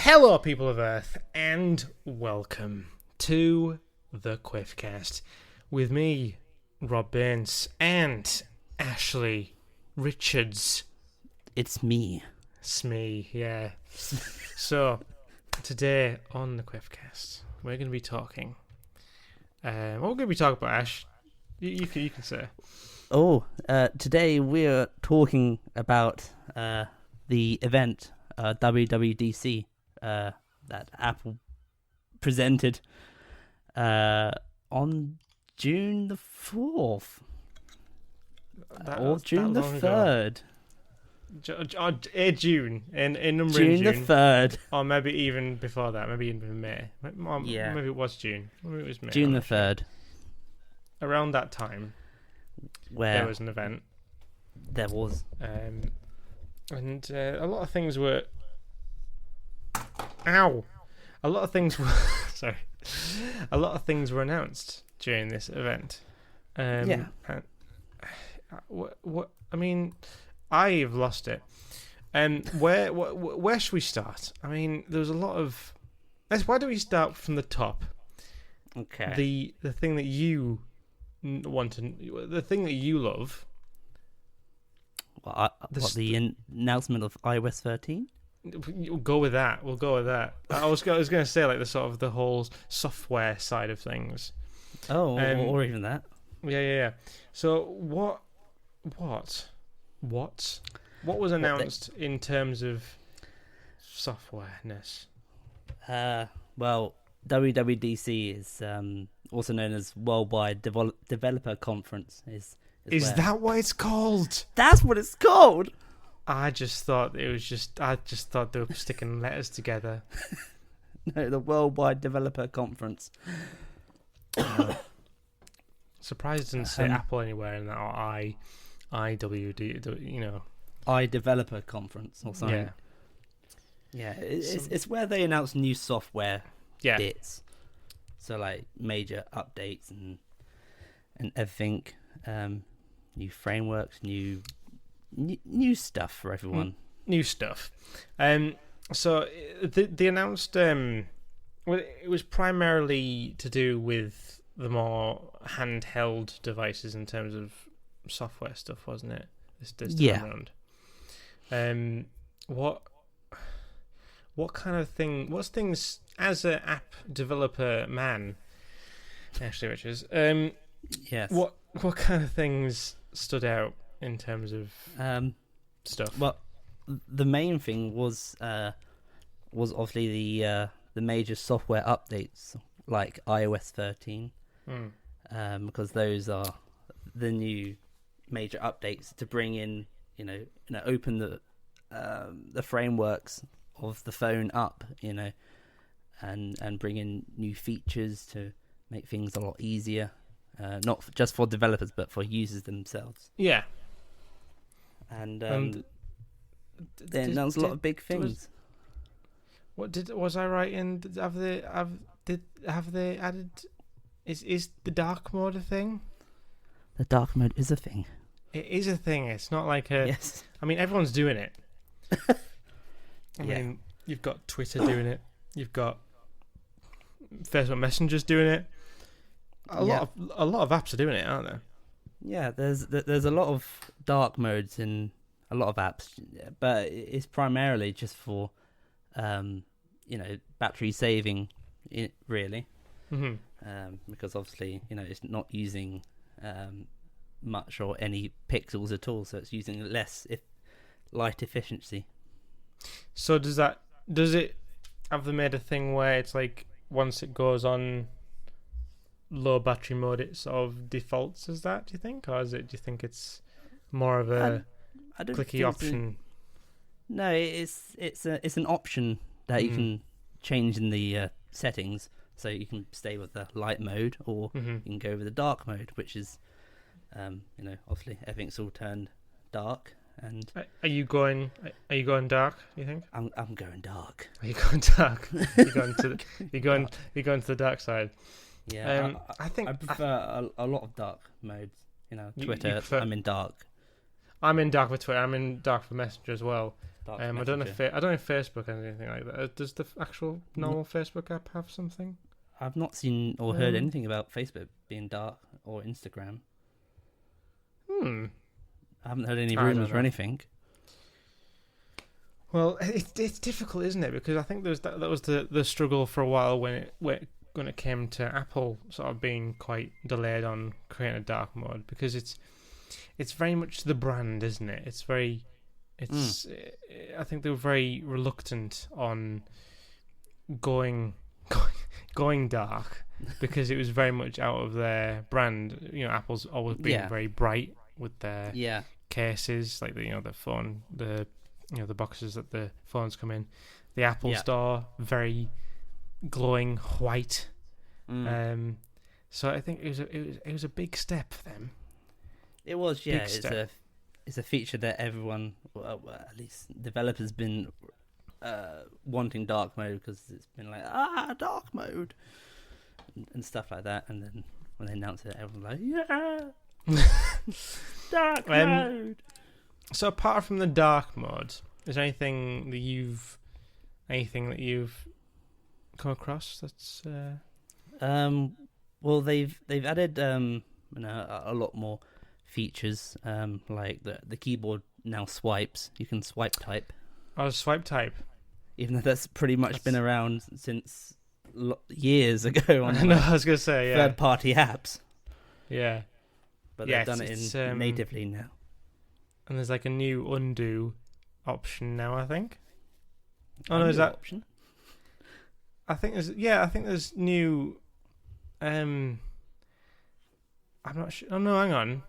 Hello, people of Earth, and welcome to the Quiffcast with me, Rob Baines, and Ashley Richards. It's me. Smee, yeah. So, today on the Quiffcast, we're going to be talking. What we're going to be talking about, Ash? You can say. Today we're talking about the event, WWDC, that Apple presented on June the 4th. Or June the 3rd. June, in number June in June. the 3rd. Or maybe even before that, maybe even May. Yeah. Maybe it was June. Maybe it was May. June the 3rd. Around that time, Where there was an event. there was. And a lot of things were... Ow! A lot of things were... Sorry. A lot of things were announced during this event. Yeah. And, what? I mean, I've lost it. Where should we start? I mean, there was a lot of... Why don't we start from the top? Okay. The thing that you want to... The thing that you love... The announcement of iOS 13? We'll go with that. I was going to say like the sort of the whole software side of things. Oh, or even that. Yeah. So what was announced in terms of softwareness? Well, WWDC is also known as Worldwide Developer Conference. Is that what it's called? That's what it's called. I just thought they were sticking letters together. No, the Worldwide Developer Conference. Surprised it didn't say Apple anywhere in that, or IWD, you know. iDeveloper Conference or something. Yeah. Yeah, it's where they announce new software bits. So like major updates and everything. New frameworks, new stuff for everyone. New stuff. So they announced. Well, it was primarily to do with the more handheld devices in terms of software stuff, wasn't it? This time around. What kind of thing? What's things as an app developer man? Ashley Richards. Yes. What kind of things stood out in terms of stuff? Well, the main thing was obviously the major software updates like iOS 13, because those are the new major updates to bring in, open the frameworks of the phone up, and bring in new features to make things a lot easier. Not just for developers, but for users themselves. Yeah. And they announced a lot of big things. Was I right in? Have they added? Is the dark mode a thing? The dark mode is a thing. It is a thing. It's not like a. Yes. I mean, everyone's doing it. I mean, you've got Twitter doing it. You've got Facebook Messenger's doing it. A lot of apps are doing it, aren't there? Yeah, there's a lot of dark modes in a lot of apps, but it's primarily just for, battery saving, really. Mm-hmm. Because obviously, it's not using much or any pixels at all, so it's using less light efficiency. So does it have they made a thing where it's like once it goes on low battery mode, it sort of defaults as that, do you think? Or do you think it's more of a clicky option? No, it's an option that you can change in the settings, so you can stay with the light mode, or you can go with the dark mode, which is obviously everything's all turned dark. And are you going dark, you think? I'm going dark. Are you going dark? You're going to the dark side. Yeah, I think I prefer a lot of dark modes. Twitter, I'm in dark. I'm in dark for Twitter. I'm in dark for Messenger as well. Dark I don't know if Facebook has anything like that. Does the actual normal Facebook app have something? I've not seen or heard anything about Facebook being dark or Instagram. I haven't heard any rumors or anything. Well, it's difficult, isn't it? Because I think that was the struggle for a while when it came to Apple sort of being quite delayed on creating a dark mode, because it's very much the brand, isn't it? I think they were very reluctant on going dark because it was very much out of their brand. Apple's always been very bright with their cases, like the phone, the boxes that the phones come in. The Apple Store, very glowing white. So I think it was a big step for them. It was, yeah. It's a feature that everyone, well, at least developers, been wanting dark mode, because it's been like dark mode and stuff like that. And then when they announced it, everyone's like, yeah, dark mode. So apart from the dark mode, is there anything that you've come across that's? Well, they've added a lot more features, like the keyboard now swipes. You can swipe type. Oh, swipe type. Even though that's pretty much been around since years ago on I was gonna say third-party apps. Yeah, but they've done it in natively now. And there's like a new undo option now, I think. Oh no, is that option? I think there's new. I'm not sure. Oh no, hang on.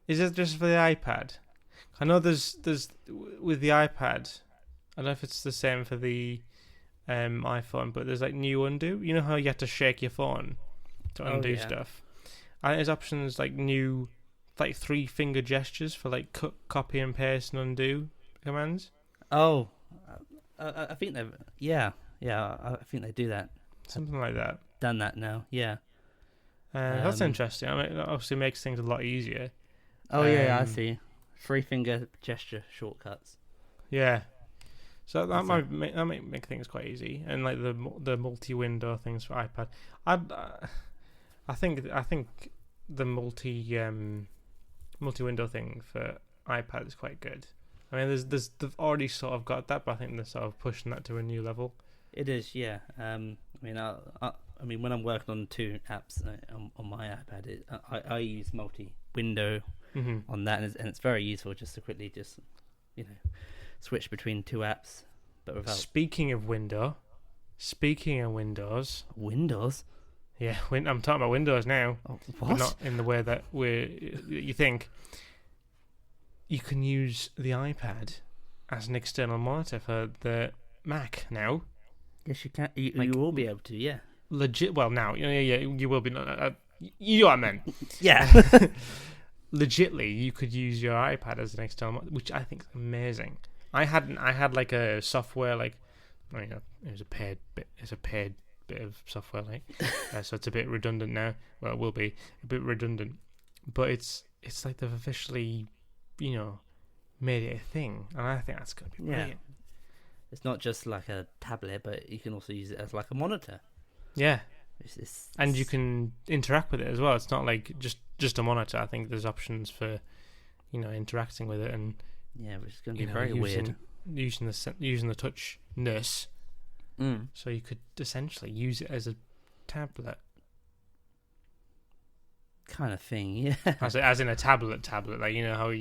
Is it just for the iPad? I know there's with the iPad. I don't know if it's the same for the iPhone, but there's like new undo. You know how you have to shake your phone to undo stuff. I think there's options like new, like 3-finger gestures for like cut, copy and paste and undo commands. Oh, I think they've I think they do that. Something like that. Done that now, yeah. That's interesting. I mean, it obviously makes things a lot easier. Oh yeah, I see. 3-finger gesture shortcuts. Yeah. So that might make things quite easy, and like the multi-window things for iPad. I think the multi-window thing for iPad is quite good. I mean, they've already sort of got that, but I think they're sort of pushing that to a new level. It is, yeah. I mean, when I'm working on 2 apps on my iPad, I use multi-window on that, and it's very useful just to quickly switch between 2 apps, but without. Speaking of Windows. Windows? Yeah, I'm talking about Windows now. Oh, but what? not in the way that you think. You can use the iPad as an external monitor for the Mac now. Yes, you can. You will be able to, yeah. Legit. Well, now, you will be. You know what I meant. Yeah. Legitly, you could use your iPad as an external monitor, which I think is amazing. I had like a software, like, it was a paid bit. It's a paid bit of software, like, so it's a bit redundant now. Well, it will be a bit redundant, but it's like they've officially, made it a thing, and I think that's going to be brilliant. It's not just like a tablet, but you can also use it as like a monitor. Yeah, and you can interact with it as well. It's not like just a monitor. I think there's options for, interacting with it, and which is going to be very weird. Using the touchness, so you could essentially use it as a tablet kind of thing. Yeah, as in a tablet. Like how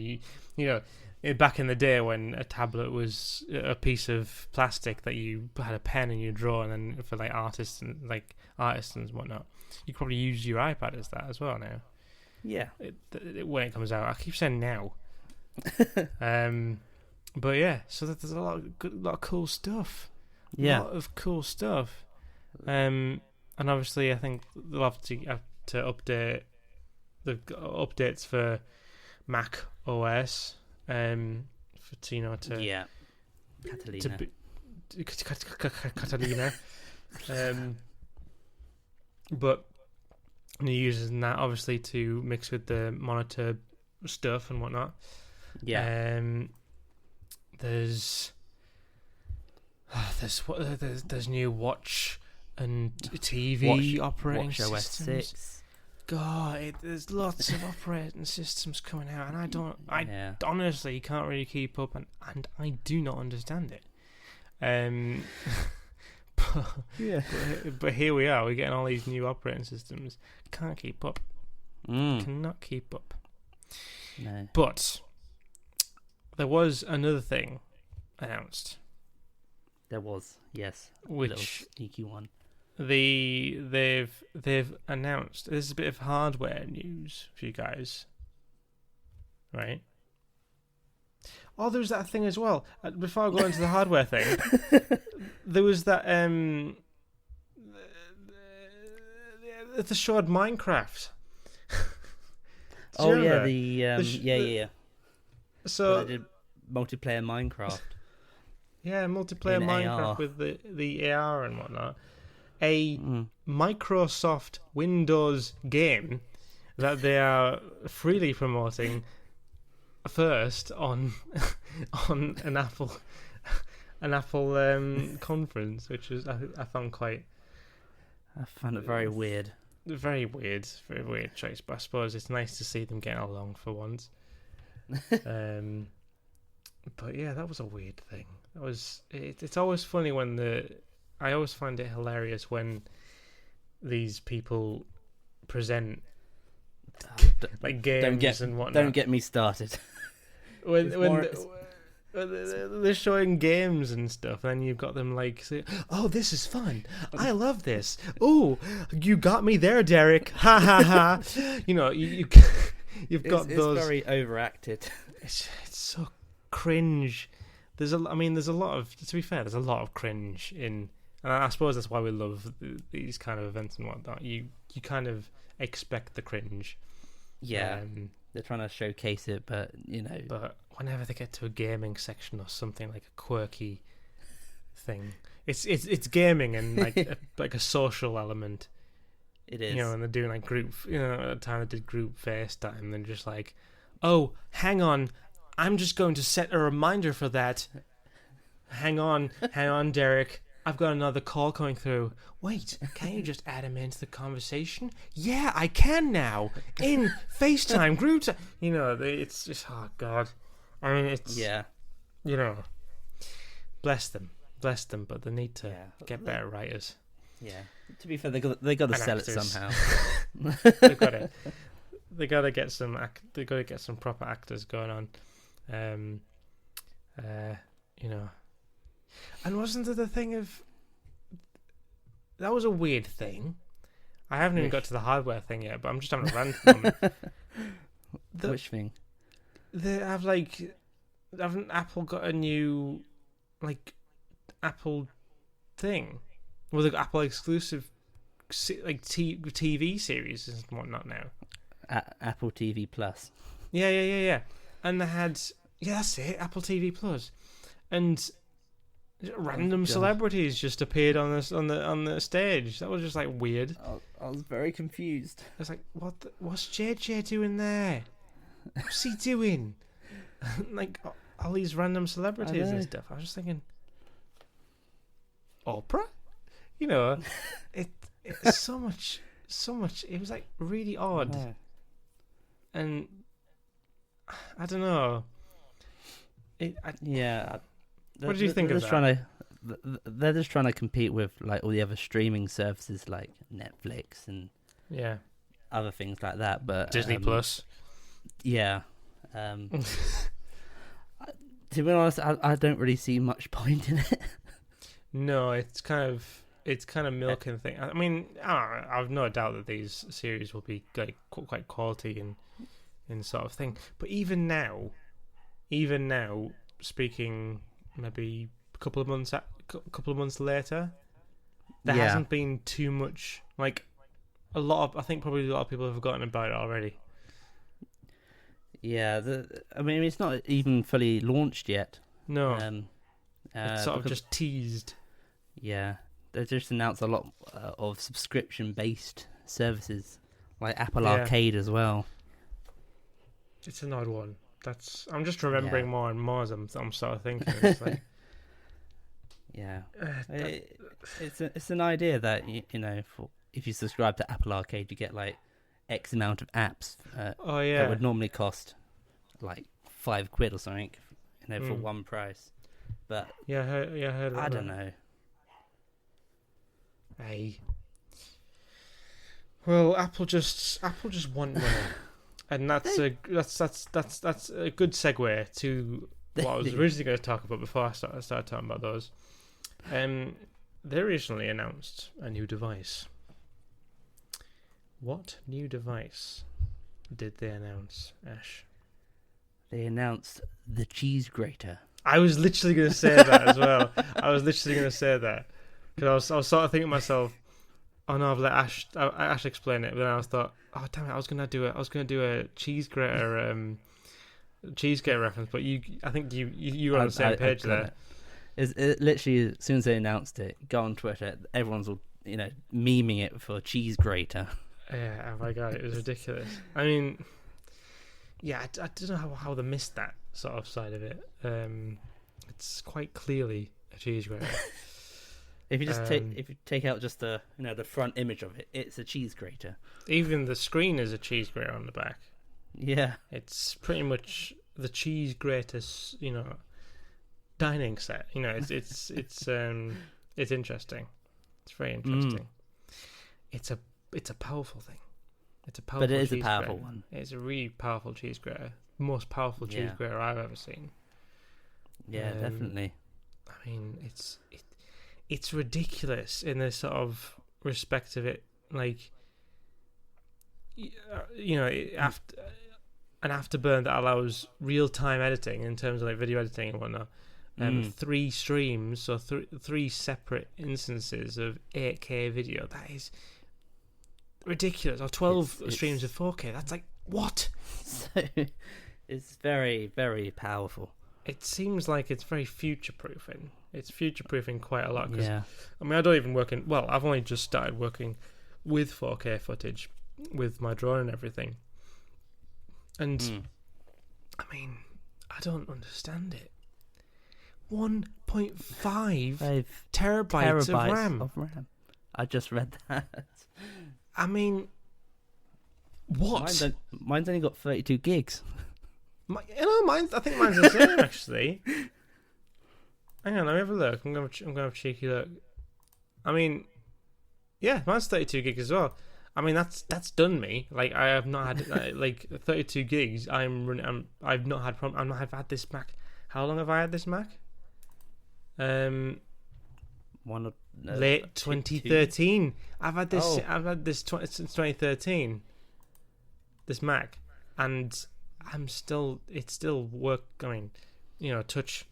back in the day when a tablet was a piece of plastic that you had a pen and you draw, and then for like artists and whatnot, you could probably use your iPad as that as well now. Yeah, when it comes out, I keep saying now. But yeah, so there's a lot of cool stuff. Yeah, a lot of cool stuff. And obviously, I think they'll have to update the updates for Mac OS. Catalina. Catalina. But they're using that obviously to mix with the monitor stuff and whatnot. Yeah. There's there's new watch and TV operating Watch OS systems. 6. God, there's lots of operating systems coming out, and I honestly can't really keep up, and I do not understand it. But here we are. We're getting all these new operating systems. Can't keep up. Cannot keep up. No. But there was another thing announced. There was, yes. Which a little sneaky one. they've announced. This is a bit of hardware news for you guys, right? Oh, there was that thing as well. Before I go into the hardware thing, there was that the showed Minecraft. Oh yeah, yeah. So they did multiplayer Minecraft. Yeah, multiplayer in Minecraft AR. with the AR and whatnot. A Microsoft Windows game that they are freely promoting first on an Apple conference, which was I found quite. I found it very weird. Very weird choice, but I suppose it's nice to see them getting along for once. But yeah, that was a weird thing. It's always funny when I always find it hilarious when these people present like games and whatnot. Don't get me started. when they're showing games and stuff, and then you've got them like, say, "Oh, this is fun! I love this! Oh, you got me there, Derek! Ha ha ha!" You know, you've got those. It's very overacted. It's so cringe. There's a lot of. To be fair, there's a lot of cringe in, and I suppose that's why we love these kind of events and whatnot. You kind of expect the cringe. Yeah, they're trying to showcase it, but But whenever they get to a gaming section or something like a quirky thing, it's gaming and like a social element. It is. And they're doing like group. At the time they did group FaceTime, they're just like, "Oh, hang on, I'm just going to set a reminder for that. Hang on, Derek. I've got another call coming through. Wait, can you just add him into the conversation? Yeah, I can now. In FaceTime group time." It's just, oh God. I mean, it's... Yeah. Bless them, but they need to get better writers. Yeah. To be fair, they got to sell actors. it somehow. They've got it. They got to get some. They got to get some proper actors going on. And wasn't there the thing of? That was a weird thing. I haven't even got to the hardware thing yet, but I'm just having a rant. Which thing? Haven't Apple got a new Apple thing? Well, they've got Apple exclusive TV series and whatnot now. Apple TV Plus. Yeah. And they had that's it, Apple TV Plus, and random celebrities just appeared on the stage. That was just like weird. I was very confused. I was like, what's JJ doing there? What's he doing? Like all these random celebrities and stuff. I was just thinking, Oprah? It's so much. It was like really odd. Oh. And I don't know. What did you think of that? They're just trying to compete with like all the other streaming services like Netflix and other things like that. But Disney Plus. Yeah. To be honest, I don't really see much point in it. No, it's kind of milking thing. I mean, I've no doubt that these series will be like quite quality and sort of thing. But even now, speaking maybe a couple of months later, there hasn't been too much. Like I think probably a lot of people have forgotten about it already. Yeah, I mean, it's not even fully launched yet. No, it's sort of just teased. Yeah, they just announced a lot of subscription-based services, like Apple Arcade as well. It's an odd one. I'm just remembering more and more as I'm sort of thinking. It's like, yeah, it's an idea that if you subscribe to Apple Arcade, you get like X amount of apps. oh yeah, that would normally cost like £5 or something, for one price. But I heard about I don't that. know. Hey, well, Apple just want money, and that's a good segue to what I was originally going to talk about before I started talking about those. They recently announced a new device. What new device did they announce, Ash? They announced the cheese grater. I was literally going to say that as well. I was literally going to say that because I was sort of thinking to myself, oh no, I've let Ash explain it. But then I thought, oh damn it, I was going to do a cheese grater reference. But I think you were on the same page there. It literally, as soon as they announced it, go on Twitter, everyone's all memeing it for cheese grater. Yeah, oh my god, it was ridiculous. I mean, yeah, I don't know how they missed that sort of side of it. It's quite clearly a cheese grater. If you take out just the the front image of it, it's a cheese grater. Even the screen is a cheese grater on the back. Yeah, it's pretty much the cheese grater, dining set. It's interesting. It's very interesting. It's a powerful thing. It's a powerful. But it is cheese a powerful grater. one. It's a really powerful cheese grater. Most powerful cheese grater I've ever seen. Yeah, definitely. I mean, it's ridiculous in the sort of respect of it. Like, after an afterburn that allows real-time editing in terms of like video editing and whatnot. 3 streams, so 3 separate instances of 8K video. That is ridiculous. Or 12 streams of 4K. That's like, what? So, it's very, very powerful. It seems like it's very future-proofing. It's future-proofing quite a lot. Cause, yeah. I mean, I don't even work in... Well, I've only just started working with 4K footage with my drone and everything. And, I mean, I don't understand it. 1.5 terabytes of RAM. I just read that. I mean, what? Mine's only got 32 gigs. I think mine's the same, actually. Hang on, let me have a look. I'm going to have a cheeky look. I mean, yeah, mine's 32 gigs as well. I mean, that's done me. Like, I have not had like 32 gigs. I've not had this Mac. How long have I had this Mac? Late 2013. I've had this. Oh. I've had this since 2013. This Mac, and it's still work. I mean, touch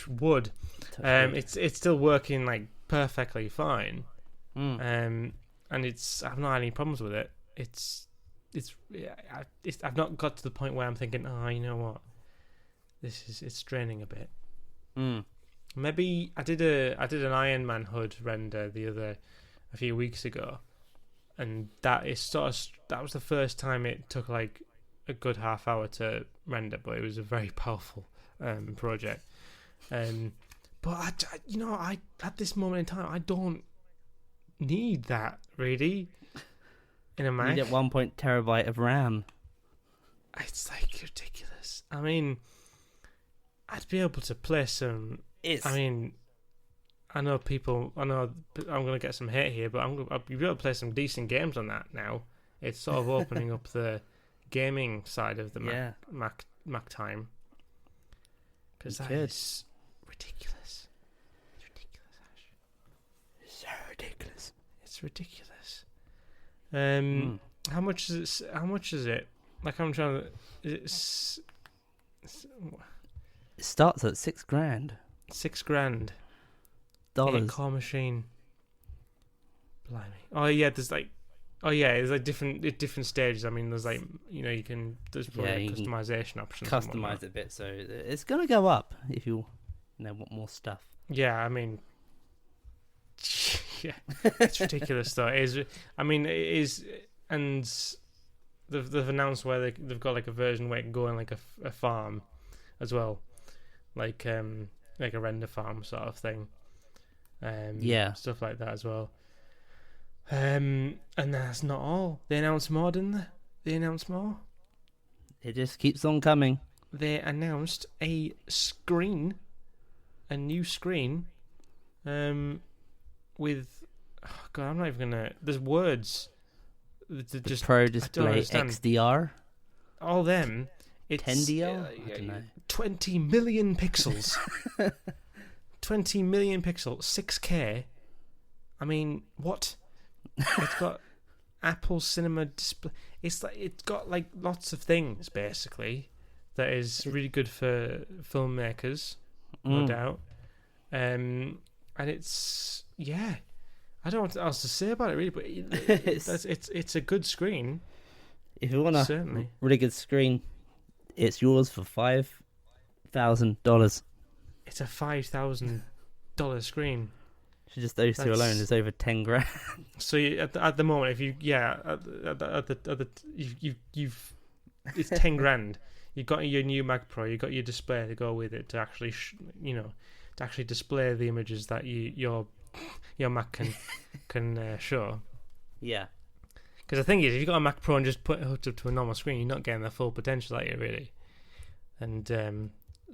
wood. It's still working like perfectly fine. And I've not had any problems with it. I've not got to the point where I'm thinking, oh, you know what, it's draining a bit. Maybe I did an Iron Man hood render a few weeks ago, and that was the first time it took like a good half hour to render, but it was a very powerful project. But I at this moment in time, I don't need that really in a Mac. You get 1 terabyte of RAM. It's like ridiculous. I mean, I'd be able to play some. I mean, I know I'm going to get some hate here, but I'll be able to play some decent games on that now. It's sort of opening up the gaming side of the Mac time. Because that is ridiculous. It's ridiculous, Ash. It's so ridiculous. It's ridiculous. How much is it? Like, I'm trying to... It starts at $6,000. $6,000. Dollars. 8-core machine. Blimey. Oh yeah, there's like different stages. I mean, there's like there's probably customization options. Customize it a bit, so it's gonna go up if you want more stuff. Yeah, I mean, yeah, it's ridiculous though. It is. I mean, it is, and they've announced where they've got like a version where it can go in like a farm as well, like a render farm sort of thing. Stuff like that as well. And that's not all. They announced more, didn't they? They announced more. It just keeps on coming. They announced a new screen, with. Oh God, I'm not even gonna. There's words. Just Pro Display XDR. All them. It's 10DL? I don't know. 20 million pixels. 20 million pixels. 6K. I mean, what? It's got Apple Cinema display. It's got like lots of things basically that is really good for filmmakers, no doubt. And it's I don't know what else to say about it really, but it's a good screen. If you want a certainly really good screen, it's yours for $5,000. It's a $5,000 screen. So just those two alone is over 10 grand. So at the moment, if you've it's 10 grand. You've got your new Mac Pro. You've got your display to go with it to actually to actually display the images that your Mac can show. Yeah. Because the thing is, if you've got a Mac Pro and just put it hooked up to a normal screen, you're not getting the full potential out of it, really. And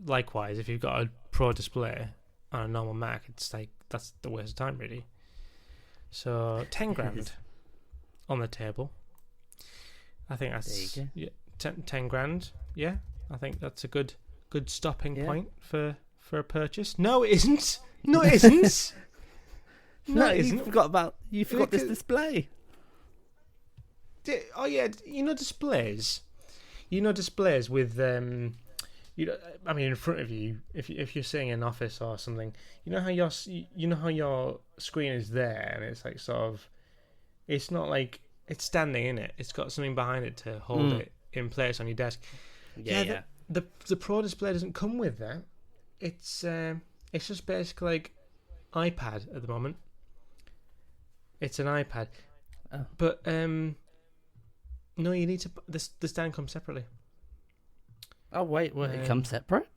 likewise, if you've got a Pro display on a normal Mac, it's like that's the waste of time, really. So 10 grand on the table. I think that's 10 grand. Yeah, I think that's a good stopping point for a purchase. No, it isn't. No, it isn't. No, it isn't. You forgot this display. Oh yeah, displays. Displays with I mean, in front of you, if you're sitting in an office or something, how your screen is there, and it's like sort of, it's not like it's standing in it. It's got something behind it to hold it in place on your desk. Yeah. The Pro display doesn't come with that. It's just basically like iPad at the moment. It's an iPad, but no, you need to. The stand comes separately. Oh wait, it comes separate?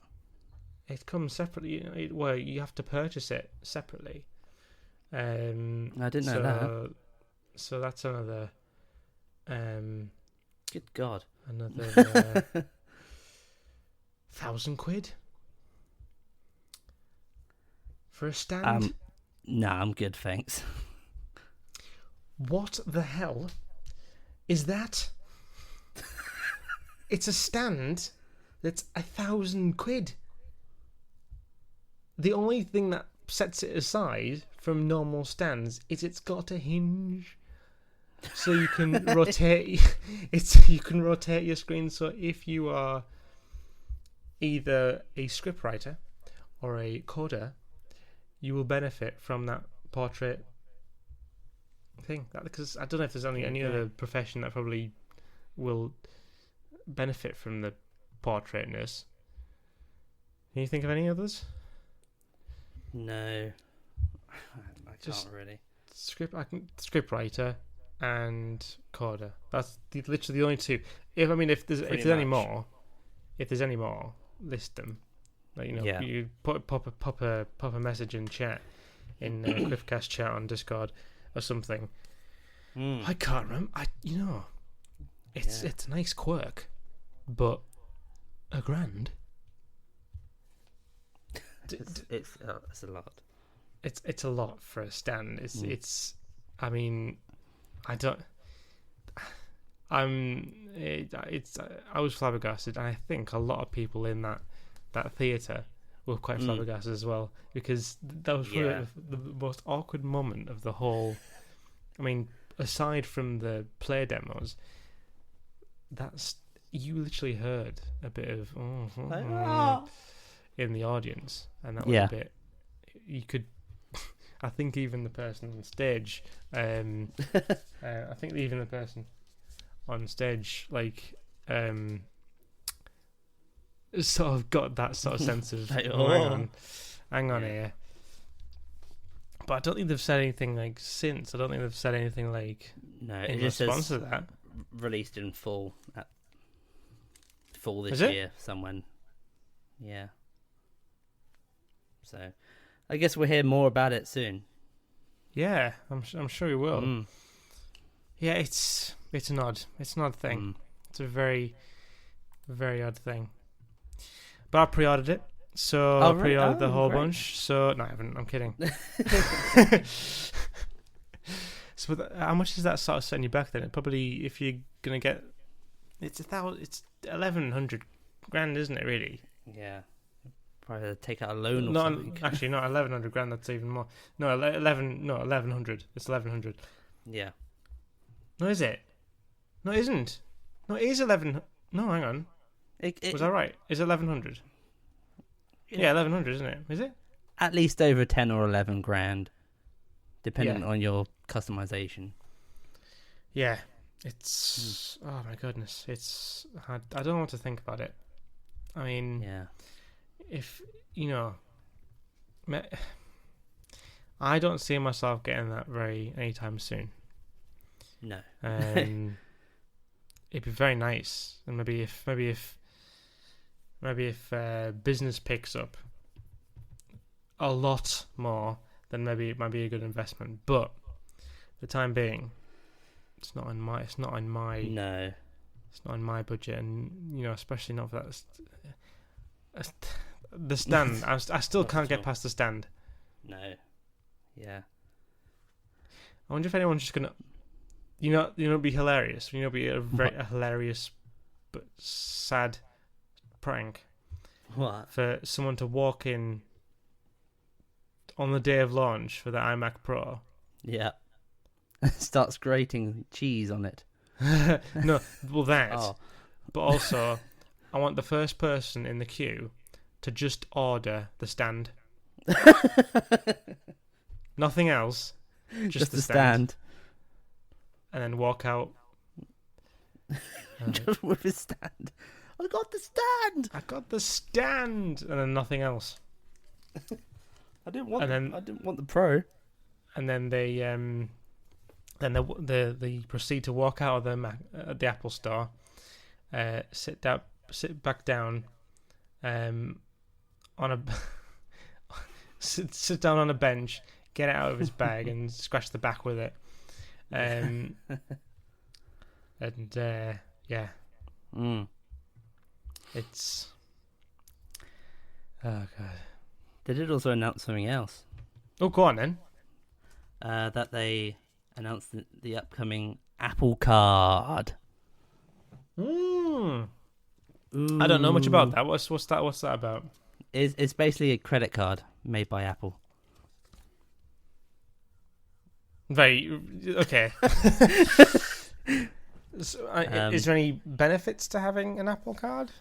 It comes separately. You have to purchase it separately. I didn't know that. So that's another. Good God! Another £1,000 for a stand. Nah, I'm good, thanks. What the hell is that? It's a stand that's £1,000. The only thing that sets it aside from normal stands is it's got a hinge, so you can rotate. You can rotate your screen. So if you are either a scriptwriter or a coder, you will benefit from that portrait thing. Because I don't know if there's any other profession that probably will benefit from the portraitness. Can you think of any others? No, I can't really. Scriptwriter and coder. That's literally the only two. If there's any more, list them. Like, you pop a message in chat, in Quiffcast chat on Discord or something. I can't remember. It's a nice quirk, but £1,000. It's a lot. It's a lot for a stand. It's. I mean, I don't. I was flabbergasted, and I think a lot of people in that theatre were quite flabbergasted as well, because that was probably the most awkward moment of the whole. I mean, aside from the play demos, you literally heard a bit of in the audience, and that was a bit. You could. I think even the person on stage. Sort of got that sort of sense of hang on here. But I don't think they've said anything like since. I don't think they've said anything like in response to that. released in full this Is it? year. Someone, yeah. So, I guess we'll hear more about it soon. Yeah, I'm sure we will. Mm. Yeah, it's an odd thing. Mm. It's a very, very odd thing. But I pre-ordered it, so Oh, I pre-ordered the whole great. bunch. So no, I haven't. I'm kidding. So how much does that sort of setting you back then? It probably, if you're gonna get, it's 1,100 grand, isn't it? Really? Yeah. Probably take out a loan or Not something. actually, not 1,100 grand. That's even more. No, 1,100. It's 1,100. Yeah. No, is it? No, it isn't. No, it is 11. No, hang on. Was I right? Is 1,100? Yeah, 1,100, isn't it? Is it? At least over 10 or 11 grand, depending on your customization. Yeah, it's oh my goodness, I don't know what to think about it. I mean, Yeah. if I don't see myself getting that anytime soon. No. It'd be very nice, and maybe if business picks up a lot more, then maybe it might be a good investment. But for the time being, it's not on my No. it's not on my budget, and especially not for that. The stand, I still Not can't at get all. past the stand. No. Yeah. I wonder if anyone's just gonna, it'd be hilarious. It'd be a hilarious but sad prank What? for someone to walk in on the day of launch for the iMac Pro. Yeah. Starts grating cheese on it. No, well that, Oh. but also I want the first person in the queue to just order the stand. Nothing else. Just the stand. And then walk out. Just with his stand. I got the stand. I got the stand, and then nothing else. I didn't want. And then- I didn't want the Pro. And then they proceed to walk out of the Apple Store, sit back down, on a sit down on a bench, get it out of his bag, and scratch the back with it. Yeah, Mm. it's oh god. They did also announce something else. Oh, go on then. That they announced the upcoming Apple Card. I don't know much about that. What's that about? It's basically a credit card made by Apple. Very okay. So, is there any benefits to having an Apple Card?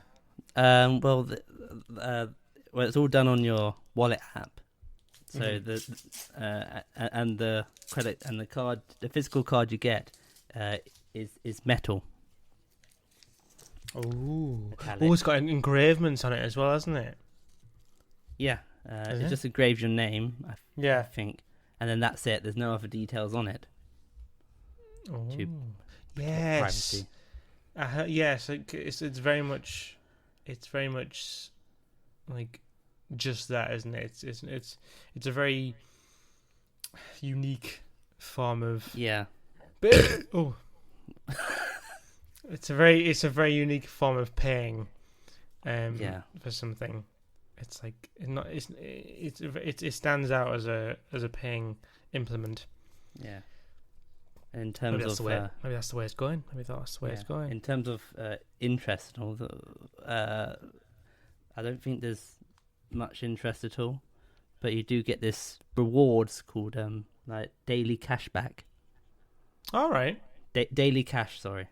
Well, it's all done on your wallet app. So and the credit and the card, the physical card you get, is metal. Oh, Metallic. it's got engravements on it as well, hasn't it? Yeah, Is it it? just engraves your name, I Yeah. think, and then that's it. There's no other details on it. Oh. To Yes. privacy. Yes. It's very much like just that, isn't it? It's a very unique form of. Yeah. Oh. It's a very unique form of paying. Yeah. For something. It's like it stands out as a paying implement. Yeah. In terms Maybe that's of maybe that's the way it's going. Maybe that's the way it's going. in terms of interest and all I don't think there's much interest at all, but you do get this rewards called like daily cashback. All right. Daily cash, sorry.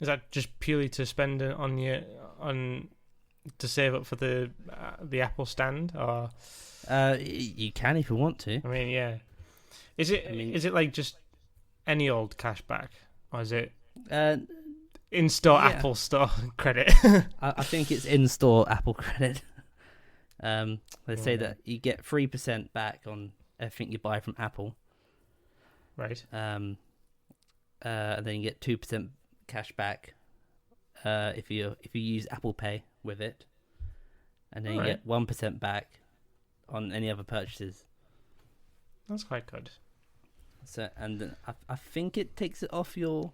Is that just purely to spend it to save up for the Apple stand, or? You can if you want to. I mean, yeah. Is it like just any old cashback, or is it in-store yeah. Apple Store credit? I think it's in-store Apple credit. They say that you get 3% back on everything you buy from Apple. Right. And then you get 2% cash back if you use Apple Pay with it, and then you get 1% back on any other purchases. That's quite good. So, and then I think it takes it off your,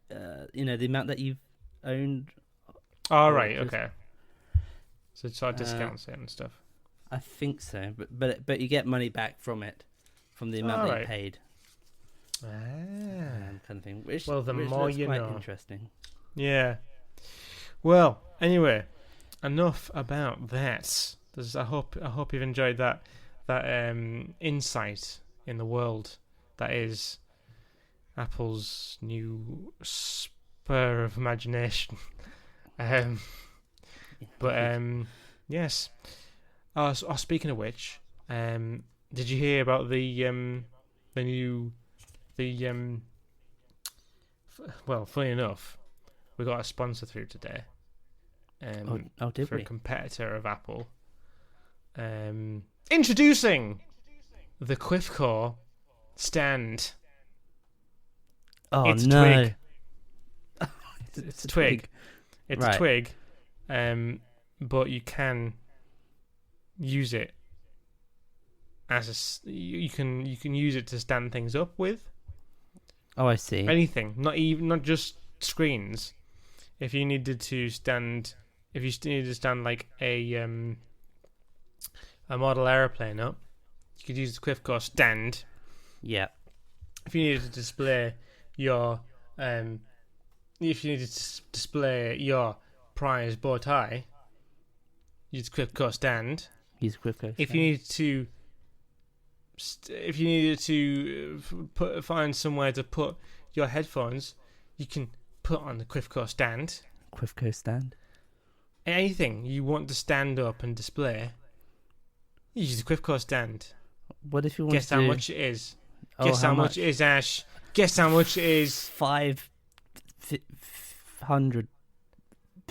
the amount that you've owned. Oh, right, okay. So it sort of discounts it and stuff. I think so, but you get money back from it, from the amount that you paid. Kind of thing. Which more you quite know. Interesting. Yeah. Well, anyway, enough about that. I hope you've enjoyed that insight in the world that is Apple's new spur of imagination. Yes. Speaking of which, did you hear about well, funny enough, we got a sponsor through today. Did for we? A competitor of Apple. Introducing the Quifcore stand. Oh, it's no. A twig. It's a twig. It's a twig. But you can use it as you can use it to stand things up with. Oh, I see. Anything, not just screens. If you needed to stand like a model airplane up, you could use the Quifcore stand. Yeah. If you needed to display your prize bow tie, use the Quifcore stand. Use Quifcore. If you needed to find somewhere to put your headphones, you can put on the Quifcore stand. Quifcore stand. Anything you want to stand up and display, you use the Quifcore stand. What if you want Guess to... how much it is. Oh, Guess how much it is, Ash. Guess how much it is. 500p.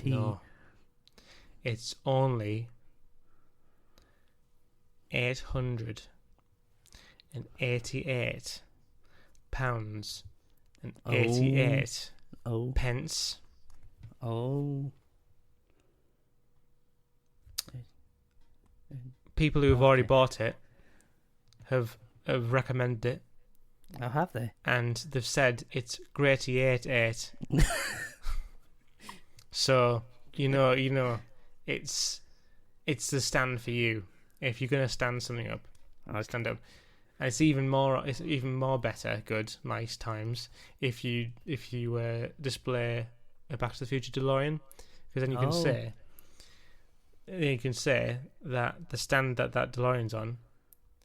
No. It's only £888 and 88 pence. Oh. People who have already bought it have recommended it. Oh, have they? And they've said it's grater 88. So you know, it's the stand for you. If you're gonna stand something up, stand up. And it's even more better, good, nice times if you display a Back to the Future DeLorean, because then you can say that the stand that DeLorean's on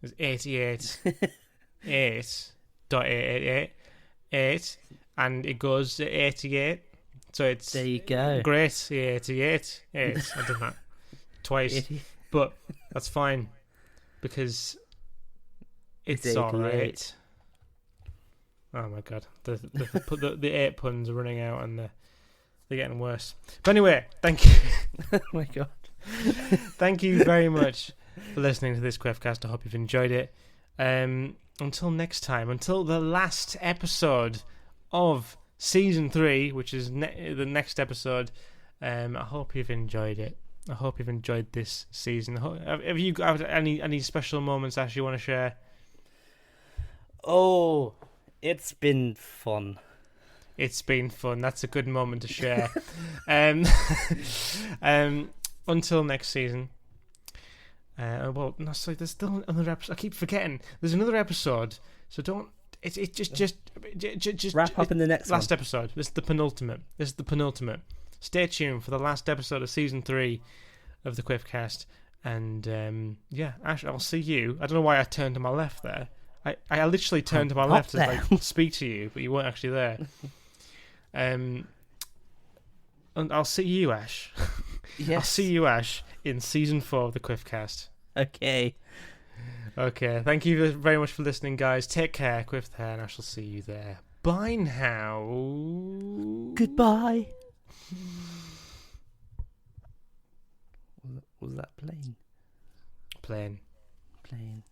is 88.888, and it goes to 88. So it's there you go. Great 88. I've done that twice, but that's fine because it's all right. Oh my god, the 8 puns are running out and they're getting worse. But anyway, thank you. Oh my god. Thank you very much for listening to this Quefcast. I hope you've enjoyed it. Until next time, until the last episode of Season 3, which is the next episode, I hope you've enjoyed it. I hope you've enjoyed this season. Have you got any special moments, Ash, you want to share? Oh, it's been fun. It's been fun. That's a good moment to share. Until next season. Well, no, sorry, there's still another episode. I keep forgetting. There's another episode, so don't. It's just wrap up in the next last one. episode. This is the penultimate. Stay tuned for the last episode of Season 3 of the Quifcast. And Ash, I'll see you. I don't know why I turned to my left there. I literally turned to my left to like speak to you, but you weren't actually there. And I'll see you, Ash. Yes. I'll see you, Ash, in Season 4 of the Quifcast. Okay. Thank you very much for listening, guys. Take care, Quiff there, and I shall see you there. Bye now. Goodbye. Was that plane? Plane. Plane.